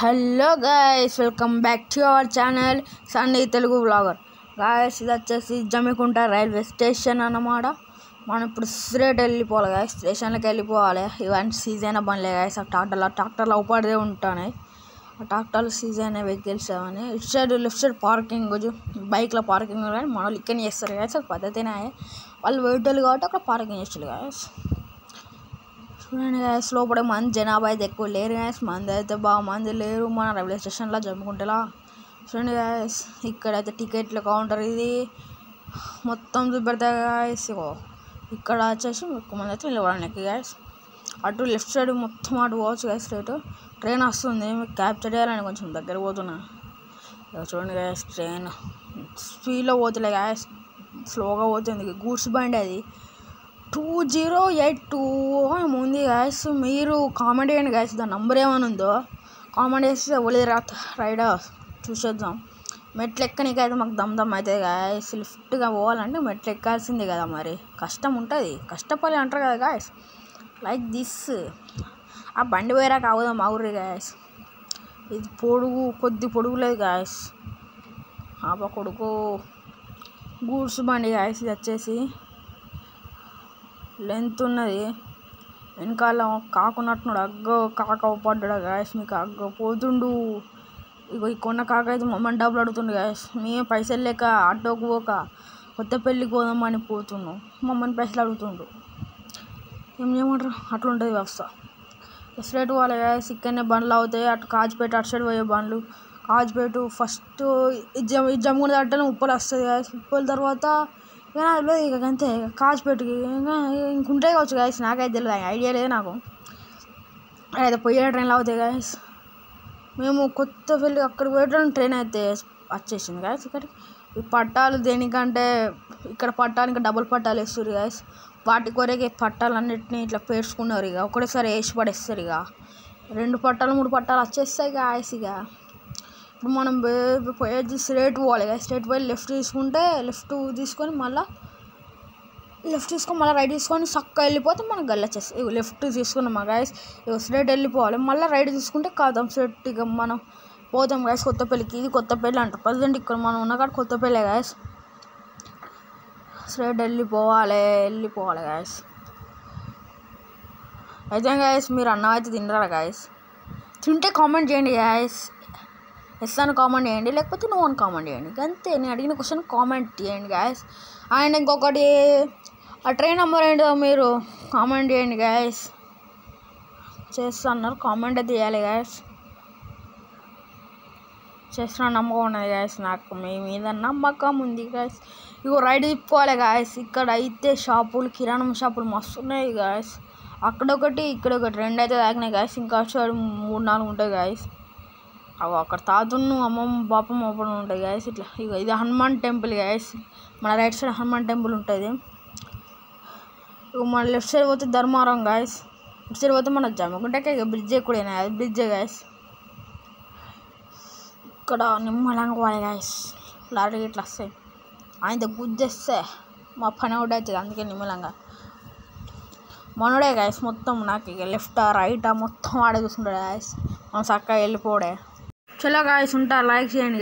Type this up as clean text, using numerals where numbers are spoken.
Hello guys, welcome back to our channel Sunny Telugu vlogger. Guys, ఇది వచ్చేసి Jammikunta railway station అన్నమాట. మనం ఇప్పుడు స్ట్రేట్ వెళ్ళిపోవాలి గాయస్, స్టేషన్లోకి వెళ్ళిపోవాలి. ఇవన్నీ సీజన్ బండ్లే గాయస్. ఆ ట్రాక్టర్లో ఉపడితే ఉంటాయి. ఆ ట్రాక్టర్లు సీజన్ వెహికల్స్ అవన్నీ. ఇటు సైడ్ లెఫ్ట్ సైడ్ పార్కింగ్, బైక్లో పార్కింగ్ కానీ మన వాళ్ళు ఇక్కడ చేస్తారు గాయస్. అది పద్ధతినే, వాళ్ళు వెయిటర్లు కాబట్టి అక్కడ పార్కింగ్ చేస్తారు గాయస్. చూడండి గాయస్, లోపల మంది జనాభా అయితే ఎక్కువ లేరు గాయస్. మంది అయితే బాగా మంది లేరు మన రైల్వే స్టేషన్లో జమ్ముకుంటేలా. చూడండి గాయస్, ఇక్కడైతే టికెట్ల కౌంటర్ ఇది మొత్తం చూపెడతాయి గాయస్. ఇక్కడ వచ్చేసి ఎక్కువ మంది అయితే నిలబడడానికి గాయస్. అటు లెఫ్ట్ సైడ్ మొత్తం అటు పోవచ్చు గాయస్. ట్రైన్ వస్తుంది, మీకు క్యాప్చర్ చేయాలని కొంచెం దగ్గర పోతున్నా. చూడండి గాయస్, ట్రైన్ స్పీడ్లో పోతులే గాయస్, స్లోగా పోతుంది. గూడ్స్ బండి అది 2082 ఉంది గాయస్. మీరు కామెంట్ చేయండి గాయస్, దాని నంబర్ ఏమైనా ఉందో కామెంట్ చేస్తే రైడర్ చూసేద్దాం. మెట్లు ఎక్కనికైతే మాకు దమ్ అవుతుంది గాయస్. లిఫ్ట్గా పోవాలంటే మెట్లు ఎక్కాల్సిందే కదా, మరి కష్టం ఉంటుంది. కష్టపడి అంటారు కదా గాయస్, లైక్ దిస్. ఆ బండి పోయాక అవుదాం అవుర్రి గాయస్. ఇది కొద్ది పొడుగులేదు గాయస్. ఆప కొడుకు గూడ్స్ బండి గాయస్. ఇది వచ్చేసి లెంత్ ఉన్నది. వెనకాల కాకున్నట్టున్నాడు, కాక పడ్డాడు గాయస్. మీకు పోతుండు. ఇగో ఈ కొన్న కాక అయితే మమ్మల్ని డబ్బులు అడుగుతుండు గాయస్. మేమే పైసలు లేక ఆటోకి పోక కొత్తపల్లికి పోదామని పోతున్నాం, మమ్మల్ని పైసలు అడుగుతుండు. ఏం చేయమంటారు, అట్లుంటుంది వ్యవస్థ. స్ట్రైట్ పోవాలి గాయస్. ఇక్కడనే బండ్లు అవుతాయి. అటు కాజ్పేట అటు సైడ్ పోయే బండ్లు. కాజ్పేట ఫస్ట్ జమ్ముకుంట దాటనే ఉప్పల్ వస్తుంది గాయస్. ఉప్పల్ తర్వాత ఇక అంతే కాజ్పేటకి ఇంకుంటాయి కావచ్చు గాయస్, నాకైతే తెలియదు, ఐడియా లేదు నాకు. అయితే పోయే ట్రైన్లో అవుతాయి గాయస్. మేము కొత్తపల్లి అక్కడికి పోయేటప్పుడు ట్రైన్ అయితే వచ్చేసింది గాయస్. ఇక్కడికి ఈ పట్టాలు దేనికంటే ఇక్కడ పట్టాలు ఇంకా డబుల్ పట్టాలు వేస్తారు గాయస్. వాటి కొరకే పట్టాలు అన్నిటిని ఇట్లా పేర్చుకున్నారు. ఇక ఒకటేసారి వేసి పడేస్తారు. ఇక 2 పట్టాలు 3 పట్టాలు వచ్చేస్తాయి గాయస్. ఇక ఇప్పుడు మనం పోయేది స్ట్రేట్ పోవాలి గాయస్. స్ట్రేట్ పోయి లెఫ్ట్ తీసుకొని మళ్ళీ రైట్ తీసుకొని చక్క వెళ్ళిపోతే మనకు గల్లి వచ్చేస్తాయి. ఇక లెఫ్ట్ తీసుకున్నామా గాయస్, ఇక స్ట్రేట్ వెళ్ళిపోవాలి. మళ్ళీ రైట్ తీసుకుంటే కాదాం స్ట్రేట్ ఇక మనం పోతాం గాయస్ కొత్తపల్లికి. ఇది కొత్తపల్లి అంటారు ప్రజెంట్. ఇక్కడ మనం ఉన్న కాడ కొత్తపల్లి గాయస్. స్ట్రేట్ వెళ్ళిపోవాలి గాయస్. అయితే గాయస్, మీరు అన్నం అయితే తినరా గాయస్? తింటే కామెంట్ చేయండి గాయస్. ఎస్ అని కామెంట్ చేయండి, లేకపోతే నో అని కామెంట్ చేయండి. అంతే, నేను అడిగిన క్వశ్చన్ కామెంట్ చేయండి గాయస్. అండ్ ఇంకొకటి, ఆ ట్రైన్ నెంబర్ ఏంటో మీరు కామెంట్ చేయండి గాయస్. చేస్తున్నారు, కామెంట్ అయితే చేయాలి గాయస్. చేస్తున్న నమ్మకం ఉన్నది గాయస్, నాకు మీ మీద నమ్మకం ఉంది గాయస్. ఇగో రైట్ తిప్పుకోవాలి గాయస్. ఇక్కడ అయితే షాపులు, కిరాణం షాపులు మస్తు ఉన్నాయి గాయస్. అక్కడొకటి ఇక్కడొకటి 2 అయితే తాగినాయి గాయస్. ఇంకా సైడ్ 3-4 ఉంటాయి గాయస్. అవి అక్కడ తాతను అమ్మమ్మ బాపమ్మ అప్పుడు ఉంటాయి గాయస్. ఇట్లా ఇక ఇది హనుమాన్ టెంపుల్ గాయస్. మన రైట్ సైడ్ హనుమాన్ టెంపుల్ ఉంటుంది. ఇక మన లెఫ్ట్ సైడ్ పోతే ధర్మారం గాయస్. ఇటు సైడ్ పోతే మన జమ్మికుంటకి ఇక బ్రిడ్జ్ కూడా బ్రిడ్జే గాయస్. ఇక్కడ నిమ్మలంగా పోవాలి గాయస్. లారీ ఇట్లా వస్తాయి, ఆయన గుద్దేస్తే మా పని అవుట్ అవుతుంది. అందుకే నిమ్మలంగా మనోడే గాయస్. మొత్తం నాకు ఇక లెఫ్టా రైటా మొత్తం ఆడే చూసుకుంటాడు గాయస్. మనం చక్కగా వెళ్ళిపోడే. చలో గాయస్, ఉంటా, లైక్ చేయండి.